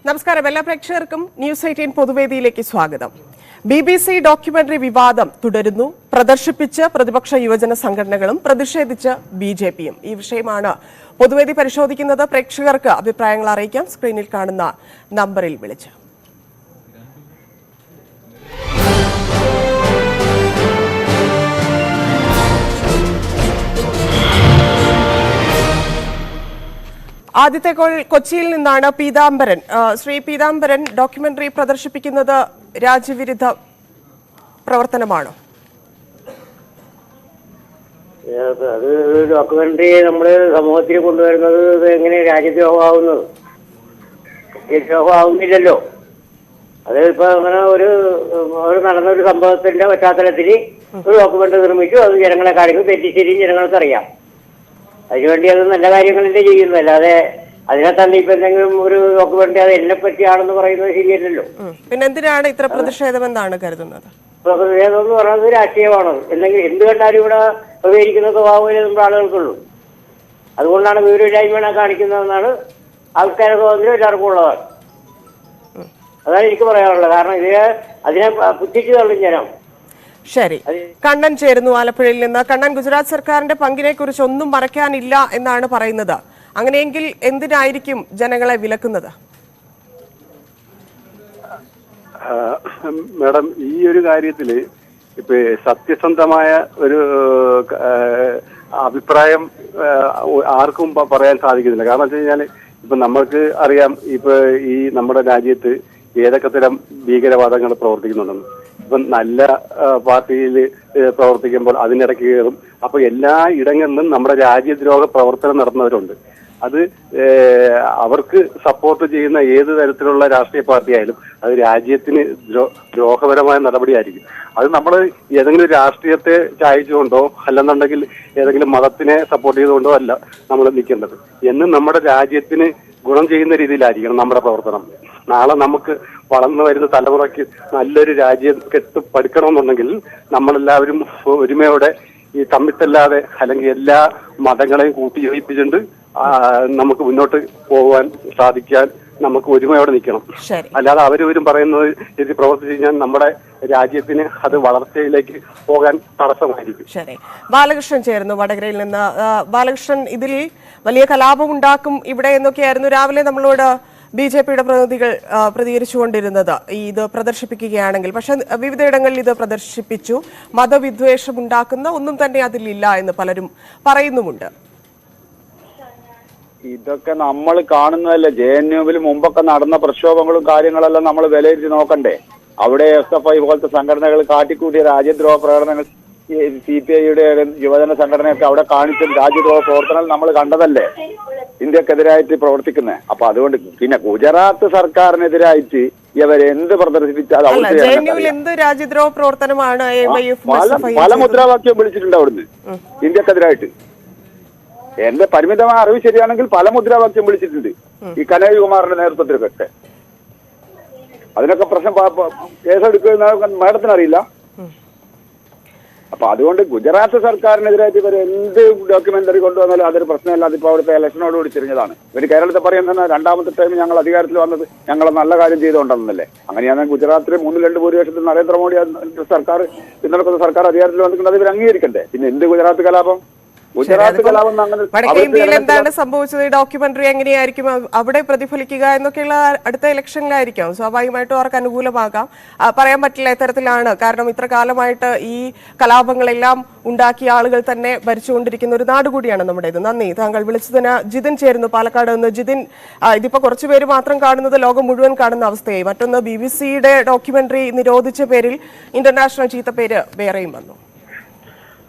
നമസ്കാരം. എല്ലാ പ്രേക്ഷകർക്കും ന്യൂസ് 18 പൊതുവേദിയിലേക്ക് സ്വാഗതം. BBC ഡോക്യുമെന്ററി വിവാദം തുടരുന്നു. പ്രദർശിപ്പിച്ച് പ്രതിപക്ഷ യുവജന സംഘടനകളും പ്രതിഷേധിച്ച് BJPയും. ഈ വിഷയമാണ് പൊതുവേദി പരിശോധിക്കുന്നത്. പ്രേക്ഷകർക്ക് അഭിപ്രായങ്ങൾ അറിയിക്കാം. സ്ക്രീനിൽ കാണുന്ന നമ്പറിൽ വിളിച്ച്. ആദ്യത്തെ കോൾ കൊച്ചിയിൽ നിന്നാണ്. പീതാംബരൻ. ശ്രീ പീതാംബരൻ, ഡോക്യുമെന്ററി പ്രദർശിപ്പിക്കുന്നത് രാജ്യവിരുദ്ധ പ്രവർത്തനമാണോ? അത് ഡോക്യുമെന്ററി നമ്മള് സമൂഹത്തിൽ കൊണ്ടുവരുന്നത് എങ്ങനെ രാജ്യദ്രോഹമാവുന്നത്? രാജ്യദ്രോഹമാവുന്നില്ലല്ലോ. അത് ഇപ്പൊ അങ്ങനെ ഒരു നടന്നൊരു സംഭവത്തിന്റെ പശ്ചാത്തലത്തിൽ ഒരു ഡോക്യുമെന്ററി നിർമ്മിച്ചു, അത് ജനങ്ങളെ കാണിക്കും. തെറ്റിശരിയും ജനങ്ങൾക്കറിയാം. അതിനുവേണ്ടി അത് നല്ല കാര്യങ്ങളല്ലേ ചെയ്യുന്നു, അല്ലാതെ അതിനെ തന്നെ ഇപ്പൊ എന്തെങ്കിലും ഒരു ഡോക്യുമെന്ററി അത് എന്നെ പറ്റിയാണെന്ന് പറയുന്നത് ശരിയല്ലല്ലോ. പിന്നെ എന്തിനാണ് ഇത്ര പ്രതിഷേധം എന്നാണ് കരുതുന്നത്? പ്രതിഷേധം എന്ന് പറയുന്നത് രാഷ്ട്രീയമാണ്. എന്തെങ്കിലും എന്ത് കണ്ടാലും ഇവിടെ പ്രതികരിക്കുന്ന സ്വഭാവമേ നമ്മുടെ ആളുകൾക്കുള്ളൂ. അതുകൊണ്ടാണ് വിവരമില്ലായ്മ കാണിക്കുന്നതെന്നാണ് ആൾക്കാരെ സ്വാതന്ത്ര്യം എല്ലാവർക്കും ഉള്ളതാണ്. അതാണ് എനിക്ക് പറയാനുള്ളത്. കാരണം അതിനെ പുച്ഛിച്ചു തള്ളും ജനം. ശരി. കണ്ണൻ ചേരുന്നു ആലപ്പുഴയിൽ നിന്ന്. കണ്ണൻ, ഗുജറാത്ത് സർക്കാരിന്റെ പങ്കിനെ കുറിച്ച് ഒന്നും മറയ്ക്കാനില്ല എന്നാണ് പറയുന്നത്. അങ്ങനെയെങ്കിൽ എന്തിനായിരിക്കും ജനങ്ങളെ വിലക്കുന്നത്? മാഡം, ഈ ഒരു കാര്യത്തില് ഇപ്പൊ സത്യസന്ധമായ ഒരു അഭിപ്രായം ആർക്കും പറയാൻ സാധിക്കുന്നില്ല. കാരണം വെച്ച് കഴിഞ്ഞാല് ഇപ്പൊ നമ്മൾക്ക് അറിയാം, ഇപ്പൊ ഈ നമ്മുടെ രാജ്യത്ത് ഏതൊക്കെ തരം ഭീകരവാദങ്ങൾ പ്രവർത്തിക്കുന്നുണ്ടെന്ന്. ഇപ്പം നല്ല പാർട്ടിയിൽ പ്രവർത്തിക്കുമ്പോൾ അതിനിടയ്ക്ക് കയറും. അപ്പൊ എല്ലാ ഇടങ്ങളിലും നമ്മുടെ രാജ്യദ്രോഹ പ്രവർത്തനം നടത്തുന്നവരുണ്ട്. അത് അവർക്ക് സപ്പോർട്ട് ചെയ്യുന്ന ഏത് തരത്തിലുള്ള രാഷ്ട്രീയ പാർട്ടി ആയാലും അത് രാജ്യത്തിന് ദ്രോഹപരമായ നടപടിയായിരിക്കും. അത് നമ്മൾ ഏതെങ്കിലും രാഷ്ട്രീയത്തെ ചായച്ചുകൊണ്ടോ അല്ലെന്നുണ്ടെങ്കിൽ ഏതെങ്കിലും മതത്തിനെ സപ്പോർട്ട് ചെയ്തുകൊണ്ടോ അല്ല നമ്മൾ നിൽക്കേണ്ടത്. എന്നും നമ്മുടെ രാജ്യത്തിന് ഗുണം ചെയ്യുന്ന രീതിയിലായിരിക്കണം നമ്മുടെ പ്രവർത്തനം. നാളെ നമുക്ക് വളർന്നു വരുന്ന തലമുറയ്ക്ക് നല്ലൊരു രാജ്യം കെട്ടിപ്പടുക്കണമെന്നുണ്ടെങ്കിൽ നമ്മളെല്ലാവരും ഒരുമയോടെ ഈ തമ്മിത്തല്ലാതെ അല്ലെങ്കിൽ എല്ലാ മതങ്ങളെയും കൂട്ടിയോജിപ്പിച്ചുകൊണ്ട് നമുക്ക് മുന്നോട്ട് പോകാൻ സാധിക്കാൻ നമുക്ക് ഒരുമയോടെ നിൽക്കണം. അല്ലാതെ അവരും പറയുന്നത് ഇത് പ്രവർത്തിച്ചു കഴിഞ്ഞാൽ നമ്മുടെ രാജ്യത്തിന് അത് വളർച്ചയിലേക്ക് പോകാൻ തടസ്സമായിരിക്കും. ശരി. ബാലകൃഷ്ണൻ ചേർന്നു വടകരയിൽ നിന്ന്. ബാലകൃഷ്ണൻ, ഇതിൽ വലിയ കലാപം ഉണ്ടാക്കും ഇവിടെ എന്നൊക്കെയായിരുന്നു രാവിലെ നമ്മളോട് BJPയുടെ പ്രതിനിധികൾ പ്രതികരിച്ചുകൊണ്ടിരുന്നത് ഇത് പ്രദർശിപ്പിക്കുകയാണെങ്കിൽ. പക്ഷെ വിവിധയിടങ്ങളിൽ ഇത് പ്രദർശിപ്പിച്ചു. മതവിദ്വേഷം ഉണ്ടാക്കുന്ന ഒന്നും തന്നെ അതിലില്ല എന്ന് പലരും പറയുന്നുമുണ്ട്. ഇതൊക്കെ നമ്മൾ കാണുന്നതല്ലേ. JNUവിൽ മുമ്പൊക്കെ നടന്ന പ്രക്ഷോഭങ്ങളും കാര്യങ്ങളെല്ലാം നമ്മൾ വിലയിരുത്തി നോക്കണ്ടേ? അവിടെ SFI പോലത്തെ സംഘടനകൾ കാട്ടിക്കൂട്ടിയ രാജ്യദ്രോഹ പ്രകടനങ്ങൾ, CPIയുടെ യുവജന സംഘടനയൊക്കെ അവിടെ കാണിച്ച രാജ്യദ്രോഹ പ്രവർത്തനങ്ങൾ നമ്മൾ കണ്ടതല്ലേ, ഇന്ത്യക്കെതിരായിട്ട് പ്രവർത്തിക്കുന്നത്. അപ്പൊ അതുകൊണ്ട് പിന്നെ ഗുജറാത്ത് സർക്കാരിനെതിരായിട്ട് ഇവരെന്ത് പ്രദർശിപ്പിച്ചാൽ എന്ത് രാജ്യദ്രോഹ പ്രവർത്തനമാണ് പല മുദ്രാവാക്യം വിളിച്ചിട്ടുണ്ട് അവിടുന്ന് ഇന്ത്യക്കെതിരായിട്ട്. എന്റെ പരിമിതമായ അറിവ് ശരിയാണെങ്കിൽ പല മുദ്രാവാക്യം വിളിച്ചിട്ടുണ്ട് ഈ കനയ്യ കുമാറിന്റെ നേതൃത്വത്തിലൊക്കെ. അതിനൊക്കെ പ്രശ്നം കേസെടുക്കുന്ന മാഡത്തിനറിയില്ല. അപ്പൊ അതുകൊണ്ട് ഗുജറാത്ത് സർക്കാരിനെതിരായിട്ട് ഇവർ എന്ത് ഡോക്യുമെന്ററി കൊണ്ടുവന്നാലും അതൊരു പ്രശ്നമല്ല. അതിപ്പോ അവിടുത്തെ ഇലക്ഷനോടുകൂടി തിരിഞ്ഞതാണ്. ഇവര് കേരളത്തിൽ പറയുന്നത് രണ്ടാമത്തെ ടൈം ഞങ്ങൾ അധികാരത്തിൽ വന്നത് ഞങ്ങൾ നല്ല കാര്യം ചെയ്തുകൊണ്ടെന്നല്ലേ. അങ്ങനെയാണെങ്കിൽ ഗുജറാത്തിലെ 3-2 ഭൂരിപക്ഷത്തിൽ നരേന്ദ്രമോദി സർക്കാർ പിന്തുണക്കുന്ന സർക്കാർ അധികാരത്തിൽ വന്നിട്ടുണ്ട്. അത് ഇവർ അംഗീകരിക്കണ്ടേ? പിന്നെ എന്ത് ഗുജറാത്ത് കലാപം? വടക്കേ ഇന്ത്യയിൽ എന്താണ് സംഭവിച്ചത്? ഈ ഡോക്യുമെന്ററി എങ്ങനെയായിരിക്കും അവിടെ പ്രതിഫലിക്കുക എന്നൊക്കെയുള്ള അടുത്ത ഇലക്ഷനിലായിരിക്കാം. സ്വാഭാവികമായിട്ടും അവർക്ക് അനുകൂലമാകാം. പറയാൻ പറ്റില്ല ഇത്തരത്തിലാണ്. കാരണം ഇത്ര കാലമായിട്ട് ഈ കലാപങ്ങളെല്ലാം ഉണ്ടാക്കിയ ആളുകൾ തന്നെ ഭരിച്ചുകൊണ്ടിരിക്കുന്ന ഒരു നാട് കൂടിയാണ് നമ്മുടേത്. നന്ദി. താങ്കൾ വിളിച്ചതിന്. ജിതിൻ ചേരുന്നു പാലക്കാട് നിന്ന്. ജിതിൻ, ഇതിപ്പോ കുറച്ചുപേര് മാത്രം കാണുന്നത് ലോകം മുഴുവൻ കാണുന്ന അവസ്ഥയായി. മറ്റൊന്ന്, BBCയുടെ ഡോക്യുമെന്ററി നിരോധിച്ച പേരിൽ ഇന്റർനാഷണൽ ചീത്തപ്പേര് വേറെയും വന്നു.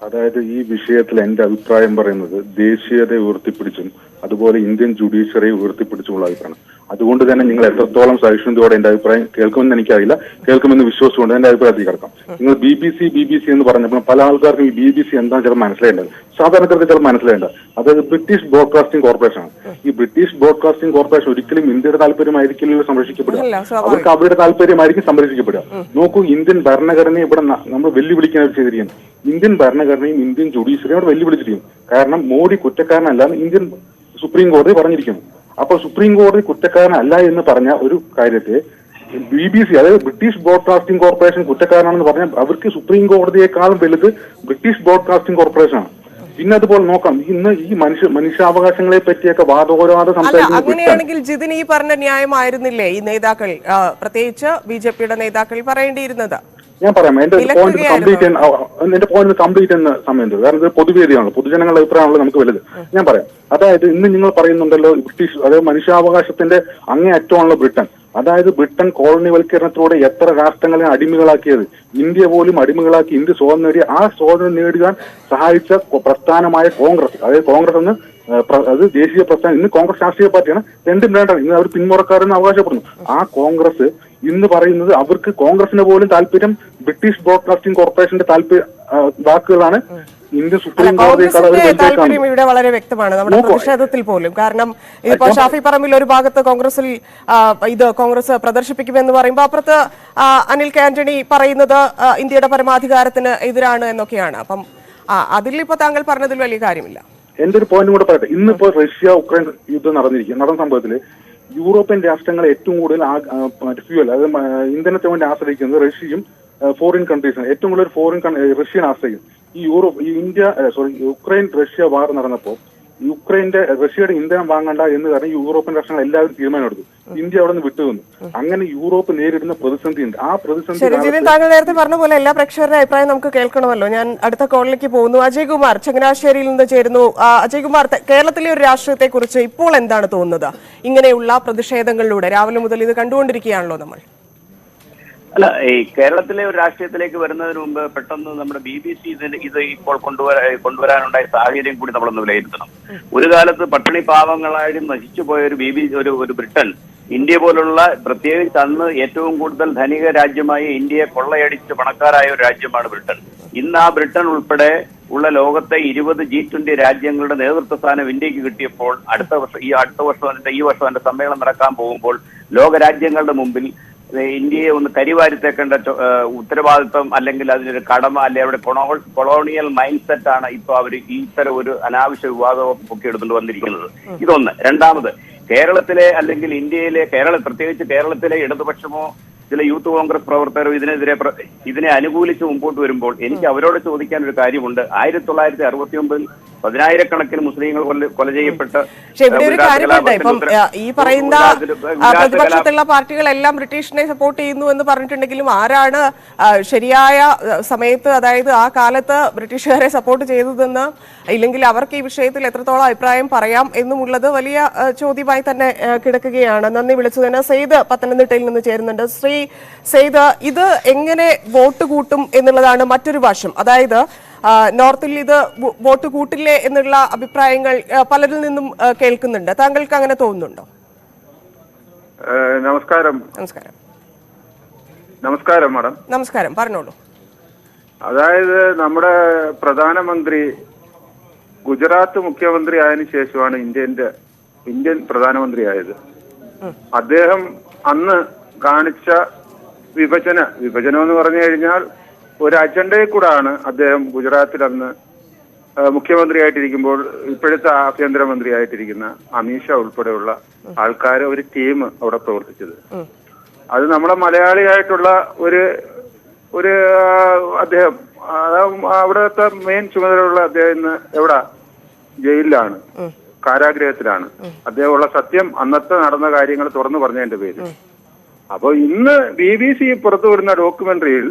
അതായത് ഈ വിഷയത്തിൽ എന്റെ അഭിപ്രായം പറയുന്നത് ദേശീയതയെ ഉയർത്തിപ്പിടിച്ചും അതുപോലെ ഇന്ത്യൻ ജുഡീഷ്യറിയെ ഉയർത്തിപ്പിടിച്ചുമുള്ള അഭിപ്രായം. അതുകൊണ്ട് തന്നെ നിങ്ങൾ എത്രത്തോളം സഹിഷ്ണുതയോടെ എന്റെ അഭിപ്രായം കേൾക്കുമെന്ന് എനിക്കറിയില്ല. കേൾക്കുമെന്ന് വിശ്വസിച്ചുകൊണ്ട് എന്റെ അഭിപ്രായത്തിൽ കിടക്കാം. നിങ്ങൾ BBC എന്ന് പറഞ്ഞപ്പോൾ പല ആൾക്കാർക്കും ഈ BBC എന്താണെന്ന് ചിലപ്പോൾ മനസ്സിലായേണ്ടത്, സാധാരണക്കാർക്ക് ചിലപ്പോൾ മനസ്സിലായേണ്ടത്. അതായത് ബ്രിട്ടീഷ് ബ്രോഡ്കാസ്റ്റിംഗ് കോർപ്പറേഷൻ ആണ്. ഈ ബ്രിട്ടീഷ് ബ്രോഡ്കാസ്റ്റിംഗ് കോർപ്പറേഷൻ ഒരിക്കലും ഇന്ത്യയുടെ താല്പര്യമായിരിക്കില്ല സംരക്ഷിക്കപ്പെടുക. അവർക്ക് അവരുടെ താല്പര്യമായിരിക്കും സംരക്ഷിക്കപ്പെടുക. നോക്കൂ, ഇന്ത്യൻ ഭരണഘടനയെ ഇവിടെ നമ്മൾ വെല്ലുവിളിക്കാൻ ചെയ്തിരിക്കുന്നു. ഇന്ത്യൻ ഭരണഘടനയും ഇന്ത്യൻ ജുഡീഷ്യറിയും അവിടെ വെല്ലുവിളിച്ചിരിക്കും. കാരണം മോഡി കുറ്റക്കാരനല്ലാന്ന് ഇന്ത്യൻ സുപ്രീം കോടതി പറഞ്ഞിരിക്കുന്നു. അപ്പൊ സുപ്രീം കോടതി കുറ്റക്കാരനല്ല എന്ന് പറഞ്ഞ ഒരു കാര്യത്തെ BBC, അതായത് ബ്രിട്ടീഷ് ബ്രോഡ്കാസ്റ്റിംഗ് കോർപ്പറേഷൻ കുറ്റക്കാരനാണെന്ന് പറഞ്ഞാൽ അവർക്ക് സുപ്രീം കോടതിയെക്കാളും വലുത് ബ്രിട്ടീഷ് ബ്രോഡ്കാസ്റ്റിംഗ് കോർപ്പറേഷൻ ആണ്. പിന്നെ അതുപോലെ നോക്കാം, ഇന്ന് ഈ മനുഷ്യാവകാശങ്ങളെ പറ്റിയൊക്കെ വാദോപവാദം സംസാരിക്കുന്നത്. അങ്ങനെയാണെങ്കിൽ ജിതിൻ ഈ പറഞ്ഞ ന്യായമായിരുന്നില്ലേ ഈ നേതാക്കൾ, പ്രത്യേകിച്ച് BJP-യുടെ നേതാക്കൾ പറയേണ്ടിയിരുന്നത്? ഞാൻ പറയാം, എന്റെ പോയിന്റ് കംപ്ലീറ്റ് ചെയ്യുന്ന സമയം തരും. കാരണം ഇത് പൊതുവേദിയാണല്ലോ, പൊതുജനങ്ങളുടെ അഭിപ്രായമാണല്ലോ നമുക്ക് വലുത്. ഞാൻ പറയാം, അതായത് ഇന്ന് നിങ്ങൾ പറയുന്നുണ്ടല്ലോ ബ്രിട്ടീഷ്, അതായത് മനുഷ്യാവകാശത്തിന്റെ അങ്ങേ അറ്റമാണല്ലോ ബ്രിട്ടൻ. അതായത് ബ്രിട്ടൻ കോളനിവൽക്കരണത്തിലൂടെ എത്ര രാഷ്ട്രങ്ങളെ അടിമകളാക്കിയത്, ഇന്ത്യ പോലും അടിമകളാക്കി ഇന്ത്യ സ്വാതന്ത്ര്യം നേടിയ ആ സ്വാതന്ത്ര്യം നേടുവാൻ സഹായിച്ച പ്രസ്ഥാനമായ കോൺഗ്രസ്, അതായത് കോൺഗ്രസ് എന്ന് അത് ദേശീയ പ്രസ്ഥാനം, ഇന്ന് കോൺഗ്രസ് രാഷ്ട്രീയ പാർട്ടിയാണ്, രണ്ടും രണ്ടാണ്. ഇന്ന് അവർ പിന്മുറക്കാരെന്ന് അവകാശപ്പെടുന്നു. ആ കോൺഗ്രസ് ഇന്ന് പറയുന്നത് അവർക്ക് കോൺഗ്രസിന് പോലും താല്പര്യം ബ്രിട്ടീഷ് ബ്രോഡ്കാസ്റ്റിംഗ് കോർപ്പറേഷന്റെ വാക്കുകളാണ് ഇന്ത്യൻ സുപ്രീം കോടതി ഇവിടെ വളരെ വ്യക്തമാണ് നമ്മുടെ പ്രതിഷേധത്തിൽ പോലും. കാരണം ഇതിപ്പോ ഷാഫി പറമ്പിൽ ഒരു ഭാഗത്ത് കോൺഗ്രസിൽ കോൺഗ്രസ് പ്രദർശിപ്പിക്കുമെന്ന് പറയുമ്പോൾ അപ്പുറത്ത് അനിൽ കെ ആന്റണി പറയുന്നത് ഇന്ത്യയുടെ പരമാധികാരത്തിന് എതിരാണ് എന്നൊക്കെയാണ്. അപ്പം അതിലിപ്പോ താങ്കൾ പറഞ്ഞതിൽ വലിയ കാര്യമില്ല. എന്റെ ഒരു പോയിന്റ് കൂടെ പറയട്ടെ. ഇന്നിപ്പോ റഷ്യ ഉക്രൈൻ യുദ്ധം നടന്ന സംഭവത്തില് യൂറോപ്യൻ രാഷ്ട്രങ്ങൾ ഏറ്റവും കൂടുതൽ ഫ്യൂവൽ, അതായത് ഇന്ധനത്തിന് വേണ്ടി ആശ്രയിക്കുന്നത് റഷ്യയും ഫോറിൻ കൺട്രീസാണ്. ഏറ്റവും കൂടുതൽ റഷ്യൻ ആശ്രയിക്കും. ഈ യുക്രൈൻ റഷ്യ വാർ നടന്നപ്പോ റഷ്യയുടെ ഇന്ധനം വാങ്ങണ്ട എന്ന് പറഞ്ഞ് യൂറോപ്യൻ രാഷ്ട്രങ്ങൾ എല്ലാവരും തീരുമാനമെടുത്തു. ഇന്ത്യ അവിടെ നിന്ന് വിട്ടുവന്നു. അങ്ങനെ യൂറോപ്പ് നേരിടുന്ന പ്രതിസന്ധി ഉണ്ട്. ആ പ്രതിസന്ധി താങ്കൾ നേരത്തെ പറഞ്ഞ പോലെ എല്ലാ പ്രേക്ഷകരുടെ അഭിപ്രായം നമുക്ക് കേൾക്കണമല്ലോ. ഞാൻ അടുത്ത കോളിലേക്ക് പോകുന്നു. അജയ് കുമാർ ചങ്ങനാശ്ശേരിയിൽ നിന്ന് ചേരുന്നു. അജയ് കുമാർ, കേരളത്തിലെ ഒരു രാഷ്ട്രീയത്തെ കുറിച്ച് ഇപ്പോൾ എന്താണ് തോന്നുന്നത്? ഇങ്ങനെയുള്ള പ്രതിഷേധങ്ങളിലൂടെ രാവിലെ മുതൽ ഇത് കണ്ടുകൊണ്ടിരിക്കുകയാണല്ലോ നമ്മൾ. അല്ല, ഈ കേരളത്തിലെ ഒരു രാഷ്ട്രീയത്തിലേക്ക് വരുന്നതിന് മുമ്പ് പെട്ടെന്ന് നമ്മുടെ BBC ഇത് ഇപ്പോൾ കൊണ്ടുവരാനുണ്ടായ സാഹചര്യം കൂടി നമ്മളൊന്ന് വിലയിരുത്തണം. ഒരു കാലത്ത് പട്ടിണി പാവങ്ങളായിട്ട് നശിച്ചുപോയ ഒരു ബ്രിട്ടൻ, ഇന്ത്യ പോലുള്ള, പ്രത്യേകിച്ച് അന്ന് ഏറ്റവും കൂടുതൽ ധനിക രാജ്യമായ ഇന്ത്യയെ കൊള്ളയടിച്ച് പണക്കാരായ ഒരു രാജ്യമാണ് ബ്രിട്ടൻ. ഇന്ന് ആ ബ്രിട്ടൻ ഉൾപ്പെടെ ഉള്ള ലോകത്തെ 20 G20 രാജ്യങ്ങളുടെ നേതൃത്വ സ്ഥാനം ഇന്ത്യക്ക് കിട്ടിയപ്പോൾ ഈ വർഷം അതിന്റെ സമ്മേളനം നടക്കാൻ പോകുമ്പോൾ ലോകരാജ്യങ്ങളുടെ മുമ്പിൽ ഇന്ത്യയെ ഒന്ന് കരിവാരിത്തേക്കേണ്ട ഉത്തരവാദിത്വം അല്ലെങ്കിൽ അതിനൊരു കടമ അല്ലെ അവിടെ കൊളോണിയൽ മൈൻഡ് സെറ്റ് ആണ് ഇപ്പൊ അവർ ഇത്തരം ഒരു അനാവശ്യ വിവാദം പൊക്കിയെടുത്തുകൊണ്ട് വന്നിരിക്കുന്നത്. ഇതൊന്ന്. രണ്ടാമത്, കേരളത്തിലെ അല്ലെങ്കിൽ ഇന്ത്യയിലെ പ്രത്യേകിച്ച് കേരളത്തിലെ ഇടതുപക്ഷമോ ചില യൂത്ത് കോൺഗ്രസ് പ്രവർത്തകരും ഇതിനെ അനുകൂലിച്ച് മുമ്പോട്ട് വരുമ്പോൾ എനിക്ക് അവരോട് ചോദിക്കാൻ ഒരു കാര്യമുണ്ട്. 1969 10,000-കണക്കിന് മുസ്ലിങ്ങൾ കൊല ചെയ്യപ്പെട്ട ഈ പറയുന്ന പ്രതിപക്ഷത്തുള്ള പാർട്ടികളെല്ലാം ബ്രിട്ടീഷിനെ സപ്പോർട്ട് ചെയ്യുന്നു എന്ന് പറഞ്ഞിട്ടുണ്ടെങ്കിലും ആരാണ് ശരിയായ സമയത്ത്, അതായത് ആ കാലത്ത് ബ്രിട്ടീഷുകാരെ സപ്പോർട്ട് ചെയ്തതെന്ന്, ഇല്ലെങ്കിൽ അവർക്ക് ഈ വിഷയത്തിൽ എത്രത്തോളം അഭിപ്രായം പറയാം എന്നുമുള്ളത് വലിയ ചോദ്യമായി തന്നെ കിടക്കുകയാണ്. നന്ദി. വിളിച്ചതിന് സെയ്ദ് പത്തനംതിട്ടയിൽ നിന്ന് ചേരുന്നുണ്ട്. ശ്രീ സെയ്ദ്, ഇത് എങ്ങനെ വോട്ട് കൂട്ടും എന്നുള്ളതാണ് മറ്റൊരു വശം. അതായത് നോർത്തിൽ ഇത് വോട്ട് കൂട്ടില്ലേ എന്നുള്ള അഭിപ്രായങ്ങൾ പലരിൽ നിന്നും കേൾക്കുന്നുണ്ട്. താങ്കൾക്ക് അങ്ങനെ തോന്നുന്നുണ്ടോ? നമസ്കാരം. നമസ്കാരം മാഡം. നമസ്കാരം, പറഞ്ഞോളൂ. അതായത് നമ്മുടെ പ്രധാനമന്ത്രി ഗുജറാത്ത് മുഖ്യമന്ത്രി ആയതിനു ശേഷമാണ് ഇന്ത്യൻ പ്രധാനമന്ത്രിയായത്. അദ്ദേഹം അന്ന് കാണിച്ച വിഭജനം എന്ന് പറഞ്ഞു കഴിഞ്ഞാൽ ഒരു അജണ്ടയിൽ കൂടാണ് അദ്ദേഹം ഗുജറാത്തിൽ അന്ന് മുഖ്യമന്ത്രിയായിട്ടിരിക്കുമ്പോൾ ഇപ്പോഴത്തെ ആഭ്യന്തരമന്ത്രി ആയിട്ടിരിക്കുന്ന അമിത്ഷാ ഉൾപ്പെടെയുള്ള ആൾക്കാർ ഒരു ടീം അവിടെ പ്രവർത്തിച്ചത്. അത് നമ്മളെ മലയാളിയായിട്ടുള്ള ഒരു അദ്ദേഹം അവിടുത്തെ മെയിൻ ചുമതലയുള്ള അദ്ദേഹം ഇന്ന് എവിടെ ജയിലിലാണ്, കാരാഗ്രഹത്തിലാണ്. അദ്ദേഹമുള്ള സത്യം അന്നത്തെ നടന്ന കാര്യങ്ങൾ തുറന്നു പറഞ്ഞതിന്റെ പേര്. അപ്പൊ ഇന്ന് BBC പുറത്തു വരുന്ന ഡോക്യുമെന്ററിയിൽ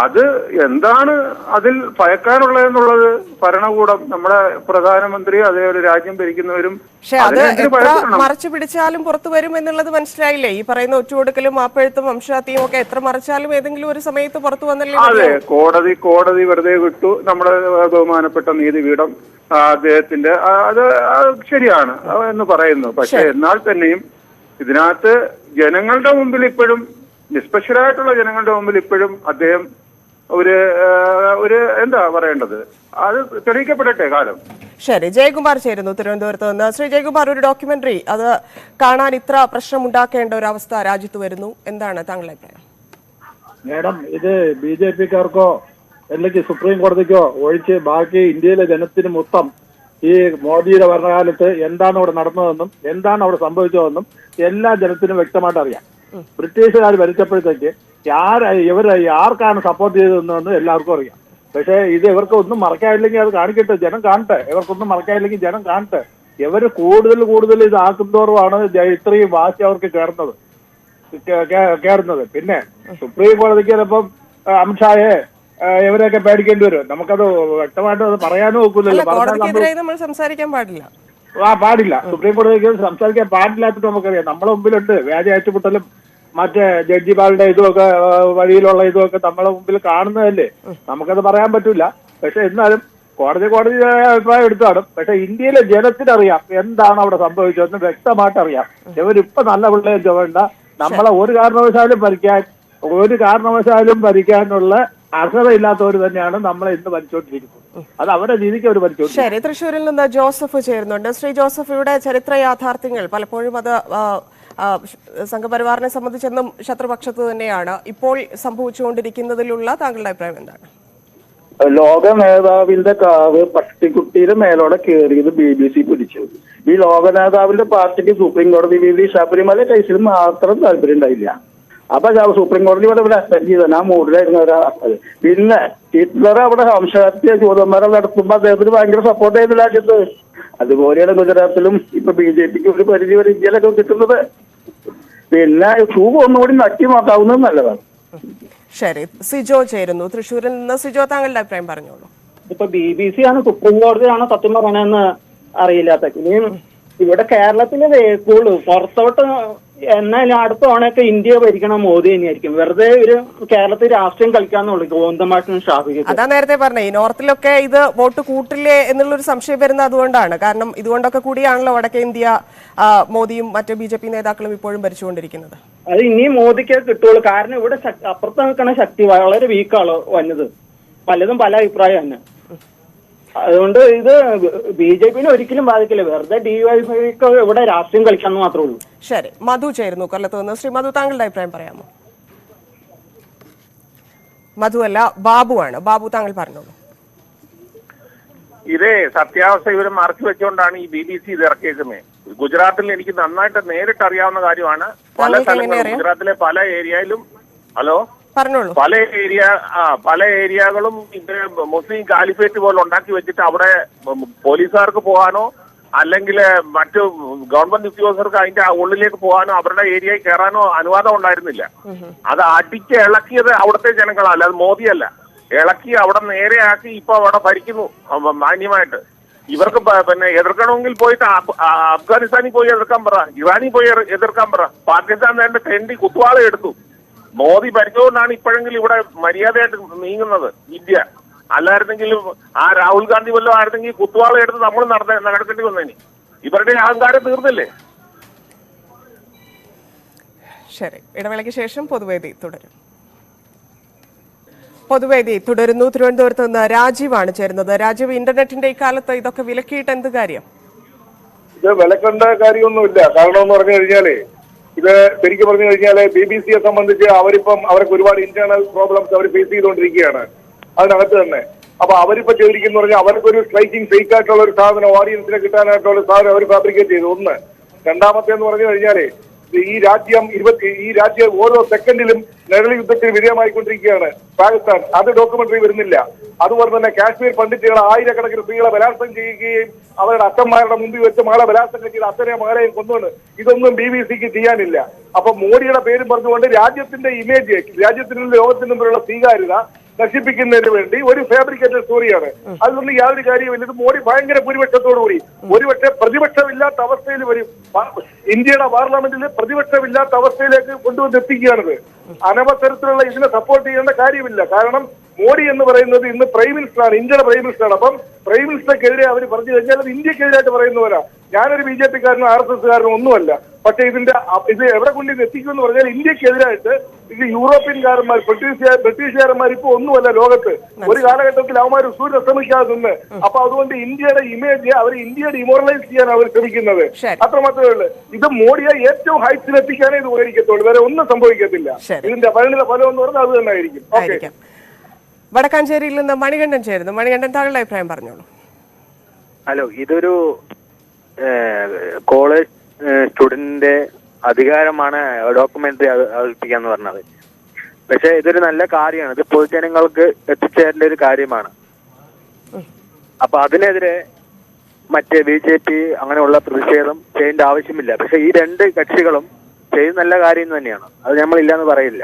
അത് എന്താണ് അതിൽ ഭയക്കാനുള്ളതെന്നുള്ളത് ഭരണകൂടം, നമ്മുടെ പ്രധാനമന്ത്രി, അതേപോലെ രാജ്യം ഭരിക്കുന്നവരും മറച്ചു പിടിച്ചാലും പുറത്തു വരും എന്നുള്ളത് മനസ്സിലായില്ലേ? ഈ പറയുന്ന ഒറ്റുകൊടുക്കലും മാപ്പെഴുത്തും വംശഹത്യയും ഒക്കെ എത്ര മറച്ചാലും ഏതെങ്കിലും ഒരു സമയത്ത് പുറത്തു വന്നല്ലേ? അതെ, കോടതി വെറുതെ വിട്ടു. നമ്മുടെ ബഹുമാനപ്പെട്ട നീതിപീഠം അദ്ദേഹത്തിന്റെ അത് ശരിയാണ് എന്ന് പറയുന്നു. പക്ഷെ എന്നാൽ തന്നെയും ഇതിനകത്ത് ജനങ്ങളുടെ മുമ്പിൽ ഇപ്പോഴും, നിഷ്പക്ഷരായിട്ടുള്ള ജനങ്ങളുടെ മുമ്പിൽ ഇപ്പോഴും അദ്ദേഹം ഒരു എന്താ പറയേണ്ടത്, അത് തെളിയിക്കപ്പെടട്ടെ കാലം. ശരി. ജയകുമാർ ചേരുന്നു തിരുവനന്തപുരത്ത് നിന്ന്. ശ്രീ ജയകുമാർ, ഒരു ഡോക്യുമെന്ററി അത് കാണാൻ ഇത്ര പ്രശ്നം ഉണ്ടാക്കേണ്ട ഒരു അവസ്ഥ രാജ്യത്ത് വരുന്നു, എന്താണ് താങ്കളുടെ അഭിപ്രായം? മേഡം, ഇത് BJP-ക്കാർക്കോ അല്ലെങ്കിൽ സുപ്രീം കോടതിക്കോ ഒഴിച്ച് ബാക്കി ഇന്ത്യയിലെ ജനത്തിന് മൊത്തം ഈ മോദിയുടെ ഭരണകാലത്ത് എന്താണ് അവിടെ നടന്നതെന്നും എന്താണ് അവിടെ സംഭവിച്ചതെന്നും എല്ലാ ജനത്തിനും വ്യക്തമായിട്ട് അറിയാം. ബ്രിട്ടീഷുകാർ ഭരിച്ചപ്പോഴത്തേക്ക് ആർക്കാണ് സപ്പോർട്ട് ചെയ്തതെന്ന് എല്ലാവർക്കും അറിയാം. പക്ഷേ ഇത് ഇവർക്ക് ഒന്നും മറക്കാനില്ലെങ്കിൽ അത് കാണിക്കട്ടെ, ജനം കാണട്ടെ. ഇവർക്കൊന്നും മറക്കാനില്ലെങ്കിൽ ജനം കാണട്ടെ. ഇവര് കൂടുതൽ ഇതാക്കുന്തോറുമാണ് ഇത്രയും വാശി അവർക്ക് കയറുന്നത്. പിന്നെ സുപ്രീം കോടതിക്ക് ചിലപ്പം അമിത്ഷായെ ഇവരെയൊക്കെ പേടിക്കേണ്ടി വരും. നമുക്കത് വ്യക്തമായിട്ട് അത് പറയാനും ഒക്കില്ലല്ലോ. നമ്മൾ സംസാരിക്കാൻ പാടില്ല. പാടില്ല. സുപ്രീം കോടതിക്ക് സംസാരിക്കാൻ പാടില്ലാത്തിട്ട് നമുക്കറിയാം. നമ്മളെ മുമ്പിലുണ്ട് വ്യാജ ഏറ്റുമുട്ടലും മറ്റേ ജഡ്ജിമാരുടെ ഇതുമൊക്കെ വഴിയിലുള്ള ഇതുമൊക്കെ നമ്മളെ മുമ്പിൽ കാണുന്നതല്ലേ. നമുക്കത് പറയാൻ പറ്റില്ല. പക്ഷെ എന്നാലും കോടതി അഭിപ്രായം എടുത്താണ്. പക്ഷെ ഇന്ത്യയിലെ ജനത്തിനറിയാം എന്താണ് അവിടെ സംഭവിച്ചതെന്ന് വ്യക്തമായിട്ട് അറിയാം. ഇവരിപ്പൊ നല്ല പിള്ളേർ വേണ്ട, നമ്മളെ ഒരു കാരണവശാലും ഭരിക്കാനുള്ള അർഹതയില്ലാത്തവർ തന്നെയാണ് നമ്മളെ ഇന്ന് ഭരിച്ചുകൊണ്ടിരിക്കുന്നത്. അത് അവരുടെ രീതിക്ക് അവർ ഭരിച്ചു. ശരി, തൃശ്ശൂരിൽ നിന്ന് ജോസഫ് ചേരുന്നുണ്ട്. ശ്രീ ജോസഫ്, ഇവിടെ ചരിത്ര യാഥാർത്ഥ്യങ്ങൾ പലപ്പോഴും അത് സംഘപരിവാറിനെ സംബന്ധിച്ചെന്നും ശത്രുപക്ഷത്ത് തന്നെയാണ്. ഇപ്പോൾ സംഭവിച്ചുകൊണ്ടിരിക്കുന്നതിലുള്ള താങ്കളുടെ അഭിപ്രായം എന്താണ്? ലോക നേതാവിന്റെ കാവ് പട്ടിക്കുട്ടിയുടെ മേലോടെ കയറിയത് BBC പിടിച്ചു. ഈ ലോക നേതാവിന്റെ പാർട്ടിക്ക് സുപ്രീം കോടതി വിധി ശബരിമല കേസിൽ മാത്രം താല്പര്യം ഉണ്ടായില്ല. അപ്പൊ സുപ്രീം കോടതി ഇവിടെ അറ്റൻഡ് ചെയ്താണ്. ആ മൂഡിലായിരുന്നു അവര്. പിന്നെ ഹിറ്റ്ലർ അവിടെ വംശഹത്യ ജൂതന്മാരെ നടത്തുമ്പോ അദ്ദേഹത്തിന് ഭയങ്കര സപ്പോർട്ട് ചെയ്ത രാജ്യത്ത്. അതുപോലെയാണ് ഗുജറാത്തിലും ഇപ്പൊ BJPക്ക് ഒരു പരിധി വരെ ഇന്ത്യയിലൊക്കെ കിട്ടുന്നത്. പിന്നെ ഒന്നുകൂടി നക്കി നോക്കാവുന്നത് നല്ലതാണ്. ശരി, സിജോ ചേരുന്നു തൃശ്ശൂരിൽ നിന്ന്. സിജോ, താങ്കളുടെ അഭിപ്രായം പറഞ്ഞോളൂ. ഇപ്പൊ BBC ആണ് സുപ്രീം കോടതിയാണോ സത്യം പറയണെന്ന് അറിയില്ലാത്ത. ഇനിയും ഇവിടെ കേരളത്തില് വേക്കുള്ളൂ. പുറത്തോട്ട് എന്നാലും അടുത്ത തവണയൊക്കെ ഇന്ത്യ ഭരിക്കണം മോദി തന്നെയായിരിക്കും. വെറുതെ ഒരു കേരളത്തിൽ രാഷ്ട്രീയം കളിക്കാന്നുള്ളൂ ഗോവിന്ദമായിട്ടും ഷാഫിക്കും. അതാ നേരത്തെ പറഞ്ഞേ, ഈ നോർത്തിലൊക്കെ ഇത് വോട്ട് കൂട്ടില്ലേ എന്നുള്ളൊരു സംശയം വരുന്നത് അതുകൊണ്ടാണ്. കാരണം ഇതുകൊണ്ടൊക്കെ കൂടിയാണല്ലോ വടക്കേ ഇന്ത്യ മോദിയും മറ്റ് BJP നേതാക്കളും ഇപ്പോഴും ഭരിച്ചുകൊണ്ടിരിക്കുന്നത്. അത് ഇനിയും മോദിക്ക് കിട്ടുള്ളൂ. കാരണം ഇവിടെ അപ്പുറത്ത് നിൽക്കുന്ന ശക്തി വളരെ വീക്കാണ് വന്നത്. പലതും പല അഭിപ്രായം തന്നെ. അതുകൊണ്ട് ഇത് BJPനെ ഒരിക്കലും ബാധിക്കില്ല. വെറുതെ DYFIക്ക് ഇവിടെ രാഷ്ട്രീയം കളിക്കാന്ന് മാത്രമേ ഉള്ളൂ. ശരി, മധു ചേരുന്നു കൊല്ലത്ത് നിന്ന്. ശ്രീ മധു, താങ്കളുടെ അഭിപ്രായം പറയാമോ? മധു അല്ല, ബാബുവാണ്. ബാബു, താങ്കൾ പറഞ്ഞോളൂ. ഇതേ സത്യാവസ്ഥ ഇവര് മറച്ചു വെച്ചുകൊണ്ടാണ് ഈ BBC ഇത് ഇറക്കിയേക്കുന്നത്. ഗുജറാത്തിൽ എനിക്ക് നന്നായിട്ട് നേരിട്ട് അറിയാവുന്ന കാര്യമാണ്. പല സ്ഥലങ്ങളും ഗുജറാത്തിലെ പല ഏരിയയിലും പല ഏരിയകളും ഇത് മുസ്ലിം കാലിഫേറ്റ് പോലെ ഉണ്ടാക്കി വെച്ചിട്ട് അവിടെ പോലീസുകാർക്ക് പോകാനോ അല്ലെങ്കിൽ മറ്റു ഗവൺമെന്റ് ഉദ്യോഗസ്ഥർക്ക് അതിന്റെ ഉള്ളിലേക്ക് പോകാനോ അവരുടെ ഏരിയയിൽ കയറാനോ അനുവാദം ഉണ്ടായിരുന്നില്ല. അത് അടിച്ച് ഇളക്കിയത് അവിടുത്തെ ജനങ്ങളല്ല, അത് മോദിയല്ല. ഇളക്കി അവിടെ നേരെയാക്കി ഇപ്പൊ അവിടെ ഭരിക്കുന്നു മാന്യമായിട്ട്. ഇവർക്ക് പിന്നെ എതിർക്കണമെങ്കിൽ പോയിട്ട് അഫ്ഗാനിസ്ഥാനിൽ പോയി എതിർക്കാൻ പറ, ഇറാനിൽ പോയി എതിർക്കാൻ പറ. പാകിസ്ഥാൻ വേണ്ട തെണ്ടി കുത്തുവാള എടുത്തു. മോദി ഭരിച്ചുകൊണ്ടാണ് ഇപ്പോഴെങ്കിലും ഇവിടെ മര്യാദയായിട്ട് നീങ്ങുന്നത് ഇന്ത്യ. അല്ലായിരുന്നെങ്കിലും ആ രാഹുൽ ഗാന്ധി വല്ലതും ആയിരുന്നെങ്കിൽ കുത്തുവാള എടുത്ത് നമ്മൾ നടക്കേണ്ടി വന്നേനി. ഇവരുടെ അഹങ്കാരം തീർന്നില്ലേ? ശരി, ഇടവേളയ്ക്ക് ശേഷം പൊതുവേദി തുടരും. പൊതുവേദി തുടരുന്നു. തിരുവനന്തപുരത്ത് നിന്ന് രാജീവാണ് ചേരുന്നത്. രാജീവ്, ഇന്റർനെറ്റിന്റെ ഇക്കാലത്ത് ഇതൊക്കെ വിലക്കിയിട്ട് എന്ത് കാര്യം? ഇത് വിലക്കേണ്ട കാര്യമൊന്നുമില്ല. കാരണം എന്ന് പറഞ്ഞു കഴിഞ്ഞാല് ഇത് ശരിക്കും പറഞ്ഞു കഴിഞ്ഞാല് BBCയെ സംബന്ധിച്ച് അവർക്ക് ഒരുപാട് ഇന്റേണൽ പ്രോബ്ലംസ് അവർ ഫേസ് ചെയ്തുകൊണ്ടിരിക്കുകയാണ് അതിനകത്ത് തന്നെ. അപ്പൊ അവരിപ്പോ ചെയ്തിരിക്കുന്ന പറഞ്ഞാൽ അവർക്കൊരു സ്ട്രൈക്കിംഗ് ഫേക്ക് ആയിട്ടുള്ള ഒരു സാധനം ഓഡിയൻസിനെ കിട്ടാനായിട്ടുള്ള സാധനം അവർ ഫാബ്രിക്കേറ്റ് ചെയ്തു. ഒന്ന്. രണ്ടാമത്തെ എന്ന് പറഞ്ഞു കഴിഞ്ഞാല് ഈ രാജ്യം ഓരോ സെക്കൻഡിലും നിഴൽ യുദ്ധത്തിന് വിധേയമായിക്കൊണ്ടിരിക്കുകയാണ് പാകിസ്ഥാൻ. അത് ഡോക്യുമെന്ററി വരുന്നില്ല. അതുപോലെ തന്നെ കാശ്മീർ പണ്ഡിറ്റുകളെ ആയിരക്കണക്കിന് സ്ത്രീകളെ ബലാത്സംഗം ചെയ്യുകയും അവരുടെ അച്ഛന്മാരുടെ മുമ്പിൽ വെച്ച് മകളെ ബലാത്സംഗം ചെയ്ത് അച്ഛനെ മകളെയും കൊന്നുകൊണ്ട് ഇതൊന്നും BBCക്ക് ചെയ്യാനില്ല. അപ്പൊ മോഡിയുടെ പേരും പറഞ്ഞുകൊണ്ട് രാജ്യത്തിന്റെ ഇമേജ്, രാജ്യത്തിനും ലോകത്തിനും മുമ്പിലുള്ള സ്വീകാര്യത നശിപ്പിക്കുന്നതിന് വേണ്ടി ഒരു ഫാബ്രിക്കേറ്റഡ് സ്റ്റോറിയാണ്. അതുകൊണ്ട് യാതൊരു കാര്യമില്ല. ഇത് മോഡി ഭയങ്കര ഭൂരിപക്ഷത്തോടുകൂടി ഒരുപക്ഷെ പ്രതിപക്ഷമില്ലാത്ത അവസ്ഥയിൽ വരും. ഇന്ത്യയുടെ പാർലമെന്റിൽ പ്രതിപക്ഷമില്ലാത്ത അവസ്ഥയിലേക്ക് കൊണ്ടുവന്നെത്തിക്കുകയാണിത്. അനവസരത്തിലുള്ള ഇതിനെ സപ്പോർട്ട് ചെയ്യേണ്ട കാര്യമില്ല. കാരണം മോഡി എന്ന് പറയുന്നത് ഇന്ന് പ്രൈം മിനിസ്റ്ററാണ്, ഇന്ത്യയുടെ പ്രൈം മിനിസ്റ്ററാണ്. അപ്പം പ്രൈം മിനിസ്റ്റർക്കെതിരെ അവർ പറഞ്ഞു കഴിഞ്ഞാൽ അത് ഇന്ത്യക്കെതിരായിട്ട് പറയുന്നവരാ. ഞാനൊരു BJPക്കാരനോ RSSകാരനോ ഒന്നുമല്ല. പക്ഷെ ഇത് എവിടെ കൊണ്ട് എത്തിക്കുമെന്ന് പറഞ്ഞാൽ ഇന്ത്യക്കെതിരായിട്ട് ഇത് യൂറോപ്യൻകാരന്മാർ, ബ്രിട്ടീഷുകാരന്മാർ ഇപ്പൊ ഒന്നുമല്ല ലോകത്ത്. ഒരു കാലഘട്ടത്തിൽ അവന്മാർ സൂര്യ ശ്രമിക്കാതെ നിന്ന്. അപ്പൊ അതുകൊണ്ട് ഇന്ത്യയുടെ ഇമേജ് അവർ ഇന്ത്യയെ ഡിമോറലൈസ് ചെയ്യാൻ അവർ ശ്രമിക്കുന്നത്. അത്രമാത്രമേ ഉള്ളൂ. ഇത് മോഡിയെ ഏറ്റവും ഹൈറ്റ്സിൽ എത്തിക്കാനേ ഇത് ഉപകരിക്കത്തുള്ളൂ. വേറെ ഒന്നും സംഭവിക്കത്തില്ല. ഇതിന്റെ പരിണിത ഫലം എന്ന് പറഞ്ഞാൽ അത് തന്നെ ആയിരിക്കും. വടക്കാഞ്ചേരിയിൽ നിന്ന് മണികണ്ഠൻ ചേരുന്നു. മണികണ്ഠൻ, താങ്കളുടെ അഭിപ്രായം പറഞ്ഞോളൂ. ഹലോ, ഇതൊരു കോളേജ് സ്റ്റുഡന്റിന്റെ അധികാരമാണ് ഡോക്യുമെന്ററി അവതരിപ്പിക്കാന്ന് പറഞ്ഞത്. പക്ഷെ ഇതൊരു നല്ല കാര്യമാണ്. ഇത് പൊതുജനങ്ങൾക്ക് എത്തിച്ചേരേണ്ട ഒരു കാര്യമാണ്. അപ്പൊ അതിനെതിരെ മറ്റേ BJP അങ്ങനെയുള്ള പ്രതിഷേധം ചെയ്യേണ്ട ആവശ്യമില്ല. പക്ഷെ ഈ രണ്ട് കക്ഷികളും ചെയ്ത് നല്ല കാര്യം തന്നെയാണ്, അത് നമ്മളില്ലാന്ന് പറയില്ല.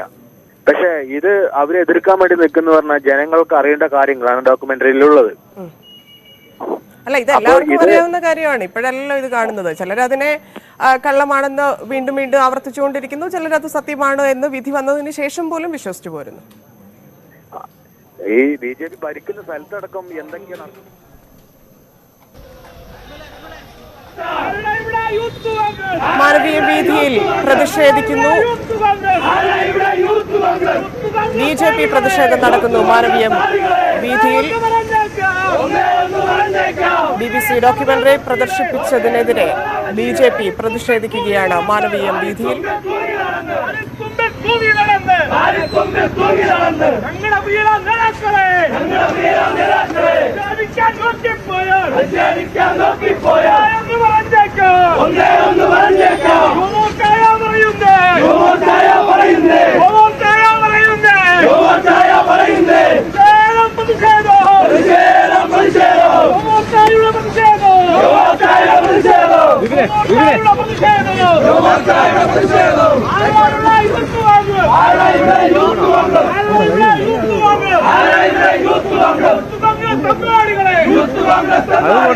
പക്ഷെ ഇത് അവരെ എതിർക്കാൻ വേണ്ടി നിൽക്കുന്ന പറഞ്ഞാൽ ജനങ്ങൾക്ക് അറിയേണ്ട കാര്യങ്ങളാണ് ഡോക്യുമെന്ററിയിലുള്ളത്. അല്ല, ഇത് എല്ലാവർക്കും അറിയാവുന്ന കാര്യമാണ്. ഇപ്പോഴല്ലോ ഇത് കാണുന്നത്. ചിലരതിനെ കള്ളമാണെന്ന് വീണ്ടും വീണ്ടും ആവർത്തിച്ചുകൊണ്ടിരിക്കുന്നു, ചിലരത് സത്യമാണ് എന്ന് വിധി വന്നതിന് ശേഷം പോലും വിശ്വസിച്ചു പോരുന്നു. ഈ BJP ഭരിക്കുന്ന സ്ഥലത്തടക്കം എന്തൊക്കെയാണ് മാനവീയ വീതിയിൽ പ്രതിഷേധിക്കുന്നു. BJP പ്രതിഷേധം നടക്കുന്നു മാനവീയ വീതിയിൽ. BBC ഡോക്യുമെന്ററി പ്രദർശിപ്പിച്ചതിനെതിരെ BJP പ്രതിഷേധിക്കുകയാണ് മാനവീയം വീതിയിൽ.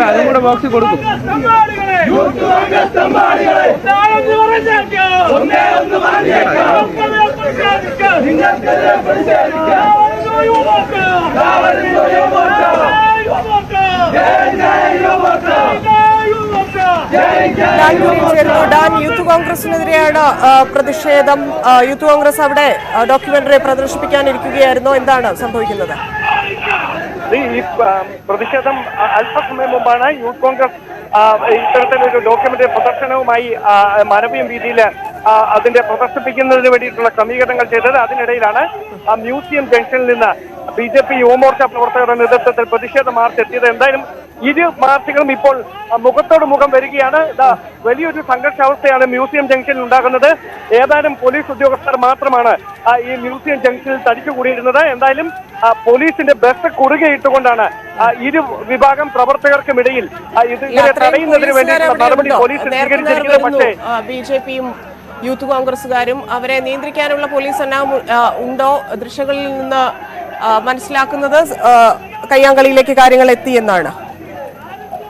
അതും കൂടെ ബോക്സ് കൊടുക്കും. ഡാൻ, യൂത്ത് കോൺഗ്രസിനെതിരെയാണ് പ്രതിഷേധം. യൂത്ത് കോൺഗ്രസ് അവിടെ ഡോക്യുമെന്ററി പ്രദർശിപ്പിക്കാനിരിക്കുകയായിരുന്നോ? എന്താണ് സംഭവിക്കുന്നത്? ഈ പ്രതിഷേധം അല്പസമയം മുമ്പാണ് യൂത്ത് കോൺഗ്രസ് ഇത്തരത്തിലൊരു ഡോക്യുമെന്ററി പ്രദർശനവുമായി മാനവീയം വീതിയിൽ അതിന്റെ പ്രദർശിപ്പിക്കുന്നതിന് വേണ്ടിയിട്ടുള്ള ക്രമീകരണങ്ങൾ ചെയ്തത്. അതിനിടയിലാണ് മ്യൂസിയം ജംഗ്ഷനിൽ നിന്ന് BJP യുവമോർച്ച പ്രവർത്തകരുടെ നേതൃത്വത്തിൽ പ്രതിഷേധ മാർച്ച് എത്തിയത്. എന്തായാലും ഇരു മാർച്ചുകളും ഇപ്പോൾ മുഖത്തോട് മുഖം വരികയാണ്. വലിയൊരു സംഘർഷാവസ്ഥയാണ് മ്യൂസിയം ജംഗ്ഷനിൽ ഉണ്ടാകുന്നത്. ഏതാനും പോലീസ് ഉദ്യോഗസ്ഥർ മാത്രമാണ് ഈ മ്യൂസിയം ജംഗ്ഷനിൽ തടിച്ചുകൂടിയിരുന്നത്. എന്തായാലും പോലീസിന്റെ ബസ് കുറുകെയിട്ടുകൊണ്ടാണ് ഇരു വിഭാഗം പ്രവർത്തകർക്കുമിടയിൽ ഇതിനെ തടയുന്നതിന് വേണ്ടിയിട്ടുള്ള നടപടി പോലീസ് സ്വീകരിച്ചിരിക്കുന്നത്. പക്ഷേ BJPയും യൂത്ത് കോൺഗ്രസുകാരും അവരെ നിയന്ത്രിക്കാനുള്ള പോലീസ് സന്നാഹം ഉണ്ടോ? ദൃശ്യങ്ങളിൽ നിന്ന് മനസ്സിലാക്കുന്നത് കയ്യാങ്കളിയിലേക്ക് കാര്യങ്ങൾ എത്തിയെന്നാണ്.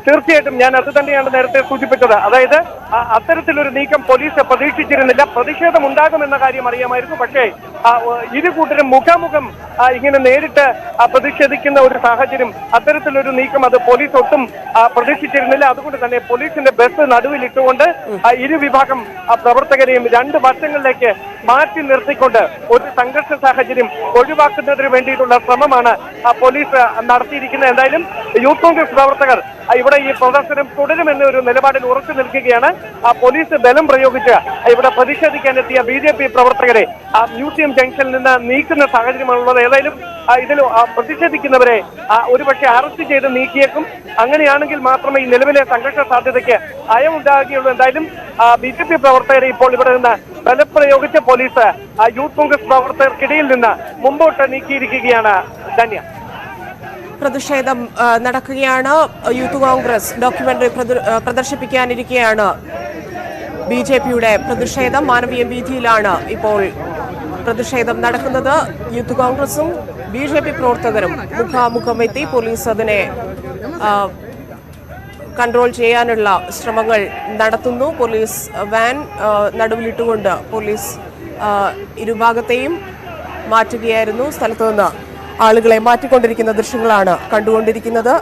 തീർച്ചയായിട്ടും ഞാൻ അത് തന്നെയാണ് നേരത്തെ സൂചിപ്പിച്ചത്. അതായത് അത്തരത്തിലൊരു നീക്കം പോലീസ് പ്രതീക്ഷിച്ചിരുന്നില്ല. പ്രതിഷേധം ഉണ്ടാകുമെന്ന കാര്യം അറിയാമായിരുന്നു. പക്ഷേ ഇരു കൂട്ടരും മുഖാമുഖം ഇങ്ങനെ നേരിട്ട് പ്രതിഷേധിക്കുന്ന ഒരു സാഹചര്യം, അത്തരത്തിലൊരു നീക്കം അത് പോലീസ് ഒട്ടും പ്രതീക്ഷിച്ചിരുന്നില്ല. അതുകൊണ്ട് തന്നെ പോലീസിന്റെ ബസ് നടുവിലിട്ടുകൊണ്ട് ഇരു വിഭാഗം പ്രവർത്തകരെയും രണ്ട് വശങ്ങളിലേക്ക് മാറ്റി നിർത്തിക്കൊണ്ട് ഒരു സംഘർഷ സാഹചര്യം ഒഴിവാക്കുന്നതിന് വേണ്ടിയിട്ടുള്ള ശ്രമമാണ് പോലീസ് നടത്തിയിരിക്കുന്നത്. എന്തായാലും യൂത്ത് കോൺഗ്രസ് പ്രവർത്തകർ ഇവിടെ ഈ പ്രദർശനം തുടരുമെന്ന ഒരു നിലപാടിൽ ഉറച്ചു നിൽക്കുകയാണ്. പോലീസ് ബലം പ്രയോഗിച്ച് ഇവിടെ പ്രതിഷേധിക്കാനെത്തിയ BJP പ്രവർത്തകരെ മ്യൂസിയം ജംഗ്ഷനിൽ നിന്ന് നീക്കുന്ന സാഹചര്യമാണുള്ളത്. ഏതായാലും ഇതിൽ പ്രതിഷേധിക്കുന്നവരെ ഒരുപക്ഷെ അറസ്റ്റ് ചെയ്ത് നീക്കിയേക്കും. അങ്ങനെയാണെങ്കിൽ മാത്രമേ ഈ നിലവിലെ സംഘർഷ സാധ്യതയ്ക്ക് അയമുണ്ടാകുകയുള്ളൂ. എന്തായാലും BJP പ്രവർത്തകരെ ഇപ്പോൾ ഇവിടെ നിന്ന് ബലപ്രയോഗിച്ച പോലീസ് യൂത്ത് കോൺഗ്രസ് പ്രവർത്തകർക്കിടയിൽ നിന്ന് മുമ്പോട്ട് നീക്കിയിരിക്കുകയാണ്. ധന്യ. പ്രതിഷേധം നടക്കുകയാണ്. യൂത്ത് കോൺഗ്രസ് ഡോക്യുമെന്ററി പ്രദർശിപ്പിക്കാനിരിക്കെയാണ് BJPയുടെ പ്രതിഷേധം. മാനവീയ വീതിയിലാണ് ഇപ്പോൾ പ്രതിഷേധം നടക്കുന്നത്. യൂത്ത് കോൺഗ്രസും BJP പ്രവർത്തകരും മുഖാമുഖം എത്തി പോലീസ് അതിനെ കൺട്രോൾ ചെയ്യാനുള്ള ശ്രമങ്ങൾ നടത്തുന്നു. പോലീസ് വാൻ നടുവിലിട്ടുകൊണ്ട് പോലീസ് ഇരുഭാഗത്തെയും മാറ്റുകയായിരുന്നു. സ്ഥലത്തു നിന്ന് ആളുകളെ മാറ്റിക്കൊണ്ടിരിക്കുന്ന ദൃശ്യങ്ങളാണ് കണ്ടുകൊണ്ടിരിക്കുന്നത്.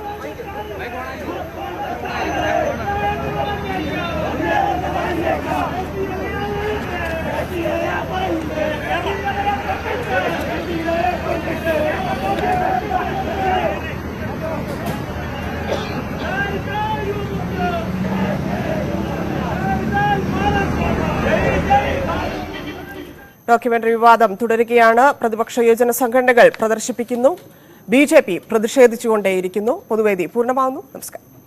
ഡോക്യുമെന്ററി വിവാദം തുടരുകയാണ്. പ്രതിപക്ഷ യുവജന സംഘടനകൾ പ്രദർശിപ്പിക്കുന്നു. BJP പ്രതിഷേധിച്ചുകൊണ്ടേയിരിക്കുന്നു. പൊതുവേദി പൂർണ്ണമാകുന്നു. നമസ്കാരം.